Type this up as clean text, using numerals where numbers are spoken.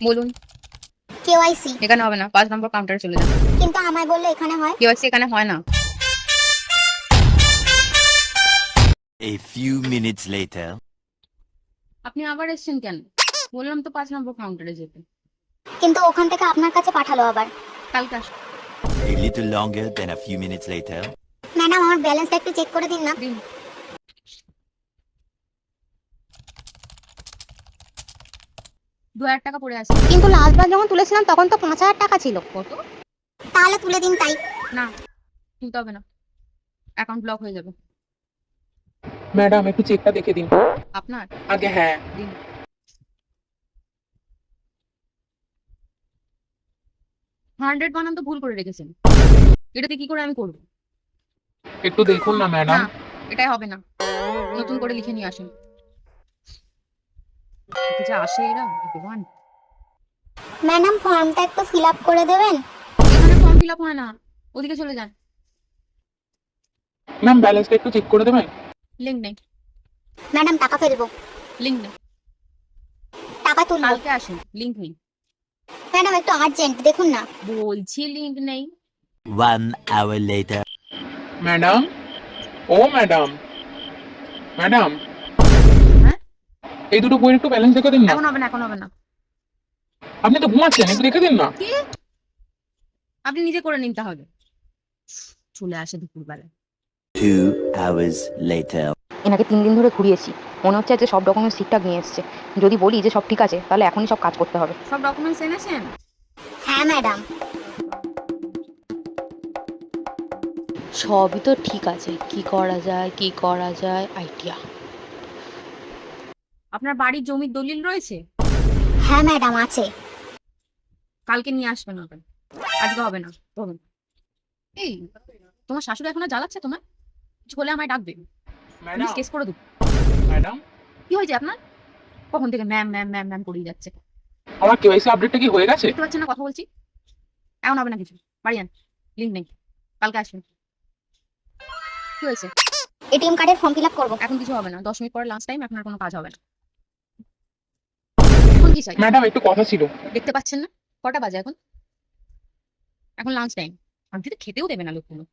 বলুন। কেওয়াইসি। এখানে হবে না, 5 নম্বর কাউন্টারে চলে যান। কিন্তু আমায় বললে এখানে হয়। কেওয়াইসি এখানে হয় না। A few minutes later. আপনি আবার এসেছেন কেন? বললাম তো 5 নম্বর কাউন্টারে যেতে। কিন্তু ওখান থেকে আপনার কাছে পাঠালো আবার। কালকে আসুন। A little longer than a few minutes later. Madam আমার ব্যালেন্সটা একটু চেক করে দিন না। দিন। 2000 টাকা পড়ে আছে। কিন্তু লাস্টবার যখন তুলেছিলাম তখন তো 5000 টাকা ছিল। কত? তাহলে তুলে দিন তাই। না, তুলতে হবে না, অ্যাকাউন্ট ব্লক হয়ে যাবে। ম্যাডাম একটু চেকটা দেখে দিন। আপনার আগে হ্যাঁ। দিন। হান্ড্রেড বানান তো ভুল করে রেখেছেন, এটাতে কি করে আমি করবো? একটু দেখুন না ম্যাডাম। না, এটাই হবে না, নতুন করে লিখে নিয়ে আসুন। যা আসে এরা ভগবান। ম্যাডাম ফর্মটা একটু ফিল আপ করে দেবেন। এখানে ফর্ম ফিল আপ হয় না, ওদিকে চলে যান। ম্যাম ব্যালেন্সটা একটু চেক করে দেবেন। লিঙ্ক নেই। ম্যাডাম টাকা ফেলবো। লিঙ্ক নেই। টাকা তুলবো। কালকে আসুন, লিঙ্ক নেই। ম্যাডাম একটু আর্জেন্ট দেখুন না। বলছি লিঙ্ক নেই। 1 hour later. ম্যাডাম, ও ম্যাডাম, ম্যাডাম হ্যাঁ, এই দুটো বইয়ের একটু ব্যালেন্স দেখে দিন না। এখন হবে না, এখন হবে না। আপনি তো ঘুমাচ্ছেন, একটু দেখে দিন না। কি? আপনি নিজে করে নিন তাহলে। চলে আসে দুপুরবেলা। 2 hours later. এনাকে 3 দিন ধরে ঘুরিয়েছি, মনে হচ্ছে যে সব ডকুমেন্টস ঠিকঠাক নিয়ে এসছে। যদি বলি যে সব ঠিক আছে তাহলে এখনই সব কাজ করতে হবে। সব ডকুমেন্টস এনেছেন? হ্যাঁ ম্যাডাম। সবই তো ঠিক আছে, কি করা যায় আইডিয়া। আপনার বাড়ির জমির দলিল রয়েছে? হ্যাঁ ম্যাডাম আছে। কালকে নিয়ে আসবেন ওটা, আজকে হবে না। বলুন। এই, তোমার শাশুড়ি এখন আর জ্বালাচ্ছে তোমার? কিছু হলে আমায় ডাকবে, ম্যাডাম, পুলিশ কেস করে দেবো। ম্যাডাম কি হয়েছে আপনার? কখন থেকে ম্যাম ম্যাম ম্যাম ম্যাম করেই যাচ্ছে। আমার কেওয়াইসি আপডেটটা কি হয়ে গেছে? দেখতে পাচ্ছেন না কথা বলছি? এমন হবে না কিছু, বাড়ি যান, লিঙ্ক নেই, কালকে আসবেন। কি হয়েছে? এটিএম কার্ডের ফর্ম ফিল আপ করবো। এখন কিছু হবে না, 10 মিনিট পরে লাঞ্চ টাইম, এখন আর কোনো কাজ হবে না। এখন কি চাই? ম্যাডাম একটু কথা ছিল। দেখতে পাচ্ছেন না কটা বাজে এখন? এখন লাঞ্চ টাইম, আমি তো খেতেও দেবে না লোকগুলো।